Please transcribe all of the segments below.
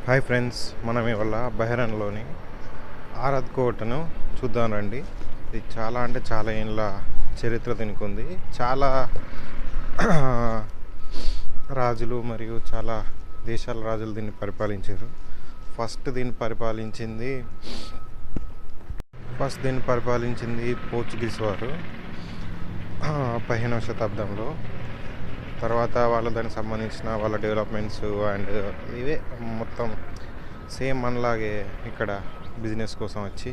Hi friends, మనం ఇవాళ బహ్రెయిన్లోని ఆరద్ కోటను చూద్దాం రండి. ఇది చాలా అంటే చాలా ఏళ్ళ చరిత్ర దీనికి ఉంది. చాలా రాజులు మరియు చాలా దేశాల రాజులు దీన్ని పరిపాలించారు. ఫస్ట్ దీన్ని పరిపాలించింది పోర్చుగీస్ వారు 15వ శతాబ్దంలో. తర్వాత దానికి సంబంధించిన వాళ్ళ డెవలప్మెంట్స్ అండ్ ఇవే మొత్తం సేమ్ మనలాగే ఇక్కడ బిజినెస్ కోసం వచ్చి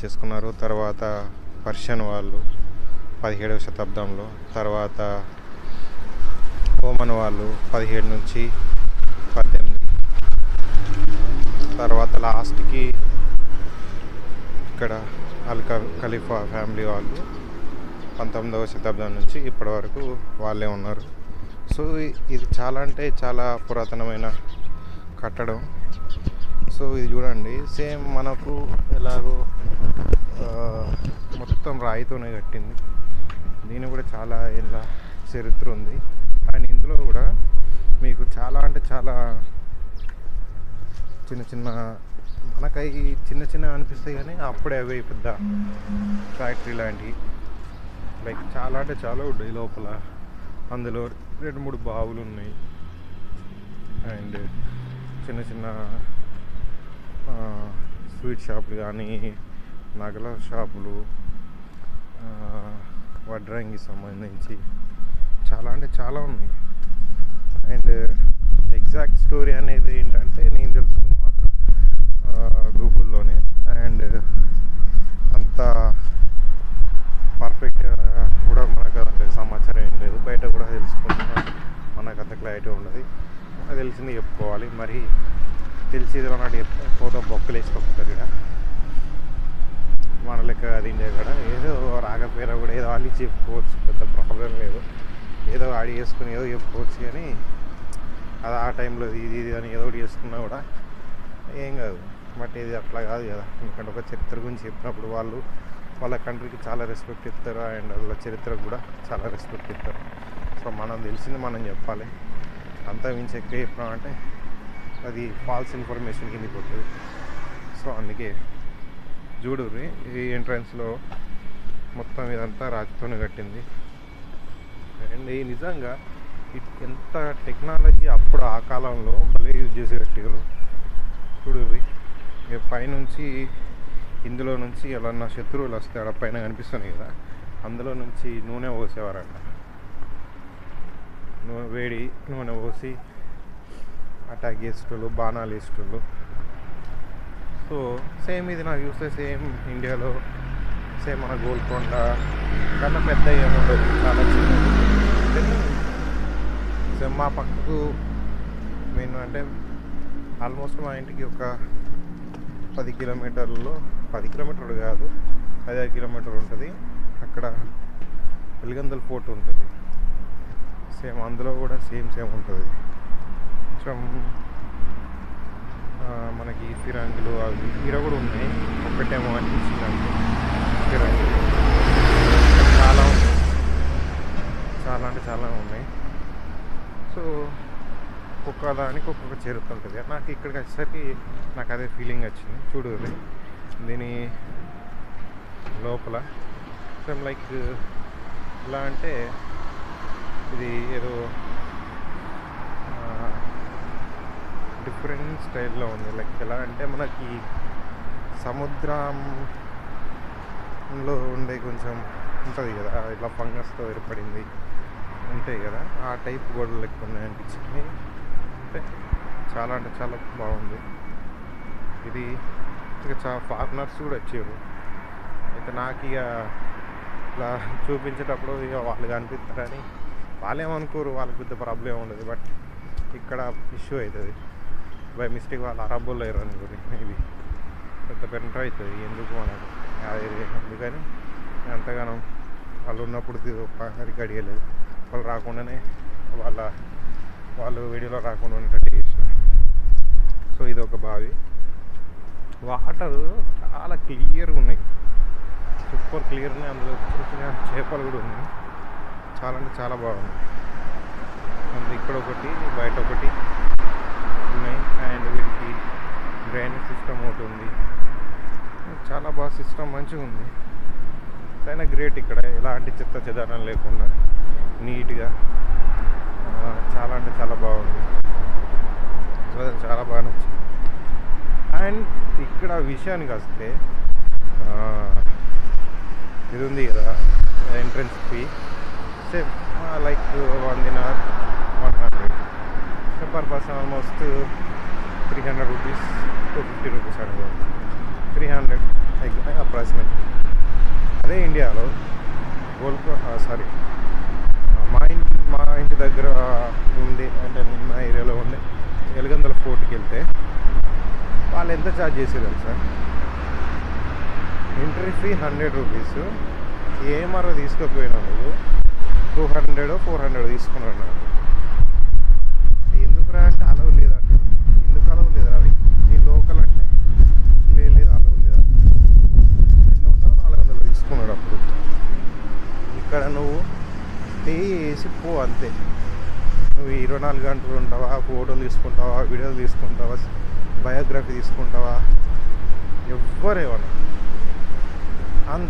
చేసుకున్నారు. తర్వాత పర్షియన్ వాళ్ళు 17వ శతాబ్దంలో, తర్వాత రోమన్ వాళ్ళు 17 నుంచి 18, తర్వాత లాస్ట్కి ఇక్కడ ఖలీఫా ఫ్యామిలీ వాళ్ళు 19వ శతాబ్దం నుంచి ఇప్పటి వరకు వాళ్ళే ఉన్నారు. సో ఇది చాలా అంటే చాలా పురాతనమైన కట్టడం. సో ఇది చూడండి, సేమ్ మనకు ఎలాగో మొత్తం రాయితోనే కట్టింది. దీని కూడా చాలా ఏళ్ళ చరిత్ర ఉంది. అండ్ ఇందులో కూడా మీకు చాలా అంటే చాలా చిన్న చిన్న మనకై చిన్న చిన్న అనిపిస్తాయి, కానీ అప్పుడే అవి పెద్ద ఫ్యాక్టరీ లాంటివి. లైక్ చాలా అంటే చాలా ఉన్నాయి లోపల. అందులో 2-3 బావులు ఉన్నాయి. అండ్ చిన్న చిన్న స్వీట్ షాపులు కానీ, నగల షాపులు, వడ్రంగి సంబంధించి చాలా అంటే చాలా ఉన్నాయి. అండ్ ఎగ్జాక్ట్ స్టోరీ అనేది ఏంటంటే నేను తెలుసుకుని మాత్రం గూగుల్లోనే. అండ్ అంత పర్ఫెక్ట్గా కూడా మనకు అంటే సమాచారం ఏం లేదు. బయట కూడా తెలుసుకుంటున్నా మనకు అంత క్లారిటీ ఉండదు. మనకు తెలిసింది చెప్పుకోవాలి. మరి తెలిసేది అన్నట్టు చెప్తే ఫోటో బొక్కలు వేసుకోకపోతారు. ఇక్కడ మన లెక్క అది ఇండియా కూడా ఏదో రాకపోయినా కూడా ఏదో వాళ్ళు చెప్పుకోవచ్చు, పెద్ద ప్రాబ్లం లేదు. ఏదో ఆడి చేసుకుని ఏదో చెప్పుకోవచ్చు. కానీ అది ఆ టైంలో ఇది అని ఏదో ఒకటి చేసుకున్నా కూడా ఏం కాదు. బట్ ఇది అట్లా కాదు కదా. ఎందుకంటే ఒక చరిత్ర గురించి చెప్పినప్పుడు వాళ్ళ కంట్రీకి చాలా రెస్పెక్ట్ ఇస్తారు. అండ్ వాళ్ళ చరిత్రకు కూడా చాలా రెస్పెక్ట్ ఇస్తారు. సో మనం తెలిసింది మనం చెప్పాలి. అంతా మించి ఎక్కువ చెప్పినామంటే అది ఫాల్స్ ఇన్ఫర్మేషన్ కింద పోతుంది. సో అందుకే చూడుర్రి, ఈ ఎంట్రన్స్లో మొత్తం ఇదంతా రాతితోనే కట్టింది. అండ్ ఈ నిజంగా ఎంత టెక్నాలజీ అప్పుడు ఆ కాలంలో భలే యూజ్ చేసి కట్టారు. చూడుర్రి, పైనుంచి ఇందులో నుంచి ఎవరన్నా శత్రువులు వస్తే ఆడ పైన కనిపిస్తున్నాయి కదా, అందులో నుంచి నూనె పోసేవారంట. వేడి నూనె పోసి అటాక్ చేసేటోళ్ళు, బాణాలు వేసేటోళ్ళు. సో సేమ్ ఇది నాకు చూస్తే సేమ్ ఇండియాలో సేమ్ మన గోల్కొండ కన్నా పెద్ద ఏముండదు, చాలా చిన్నది. సేమ్ మా పక్కకు మెయిన్ అంటే ఆల్మోస్ట్ మా ఇంటికి ఒక 10 కిలోమీటర్లు కాదు, 5 కిలోమీటర్లు ఉంటుంది. అక్కడ వెలిగందల్ ఫోర్ట్ ఉంటుంది. సేమ్ అందులో కూడా సేమ్ ఉంటుంది. కొంచెం మనకి ఫిరంగులు అవి ఈర కూడా ఉన్నాయి. ఒక్కటేమో అనిపించింది అంటే ఫిరంగులు చాలా ఉన్నాయి, చాలా అంటే చాలా ఉన్నాయి. సో ఒక్కొక్క దానికి ఒక్కొక్క చరిత్ర ఉంటుంది. నాకు ఇక్కడికి వచ్చేసరికి నాకు అదే ఫీలింగ్ వచ్చింది. చూడు దీని లోపల సేమ్ లైక్ ఎలా అంటే ఇది ఏదో డిఫరెంట్ స్టైల్లో ఉంది. లైక్ ఎలా అంటే మనకి సముద్రంలో ఉండే కొంచెం ఉంటుంది కదా, ఇట్లా ఫంగస్తో ఏర్పడింది ఉంటాయి కదా, ఆ టైప్ గోడలు లెక్క ఉన్నాయి అనిపించింది. అంటే చాలా అంటే చాలా బాగుంది. ఇది ఇక ఫారినర్స్ కూడా వచ్చారు. అయితే నాకు ఇక ఇట్లా చూపించేటప్పుడు ఇక వాళ్ళు కనిపిస్తారని వాళ్ళేమనుకోరు, వాళ్ళకి పెద్ద ప్రాబ్లం ఉండదు. బట్ ఇక్కడ ఇష్యూ అవుతుంది. బై మిస్టేక్ వాళ్ళు అరబ్బోళ్ళు అయ్యారు అనుకోని ఇది పెద్ద పెంట అవుతుంది. ఎందుకు మనకు అందుకని అంతగానో వాళ్ళు ఉన్నప్పుడు రికార్డ్ చేయలేదు. వాళ్ళు రాకుండానే వాళ్ళు వీడియోలో రాకుండా ఉన్నట్టు చేసిన. సో ఇది ఒక బావి. వాటర్ చాలా క్లియర్గా ఉన్నాయి, సూపర్ క్లియర్ ఉన్నాయి. అందులో చిన్న చేపలు కూడా ఉన్నాయి. చాలా అంటే చాలా బాగుంది. ఇక్కడ ఒకటి బయట ఒకటి ఉన్నాయి. అండ్ ఉంది. చాలా బాగా సిస్టమ్ మంచిగా ఉంది. అయినా గ్రేట్, ఇక్కడ ఎలాంటి చెత్త చెదారం లేకుండా నీట్గా చాలా అంటే చాలా బాగుంది. సో చాలా బాగా నచ్చింది. అండ్ ఇక్కడ విషయానికి వస్తే ఇది ఉంది కదా entrance fee, same like 1 dinar 100 per person, almost 300 rupees 250 rupees అనుకోండి, 300 అప్రాక్సిమేట్. అదే ఇండియాలో మా ఇంటి దగ్గర ఉండే, అంటే మా ఏరియాలో ఉండే ఎలగందల ఫోర్ట్కి వెళ్తే వాళ్ళు ఎంత ఛార్జ్ చేసేది తెలుసా? Entry fee 100 rupees. ఏమరో తీసుకోకపోయినా నువ్వు 200 400 తీసుకున్నాడు నాకు. ఎందుకురా అంటే అలవ్ లేదంట. ఎందుకు అలవ్ లేదు అవి? నీ లోకల్ అంటే లేదు అలవ్ లేదంట. 200 400 తీసుకున్నాడు అప్పుడు. ఇక్కడ నువ్వు పే చేసి పో అంతే. నువ్వు 24 గంటలు ఉంటావా, ఫోటోలు తీసుకుంటావా, వీడియోలు తీసుకుంటావా, బయోగ్రఫీ తీసుకుంటావా, ఎవ్వరేమన్నా అంత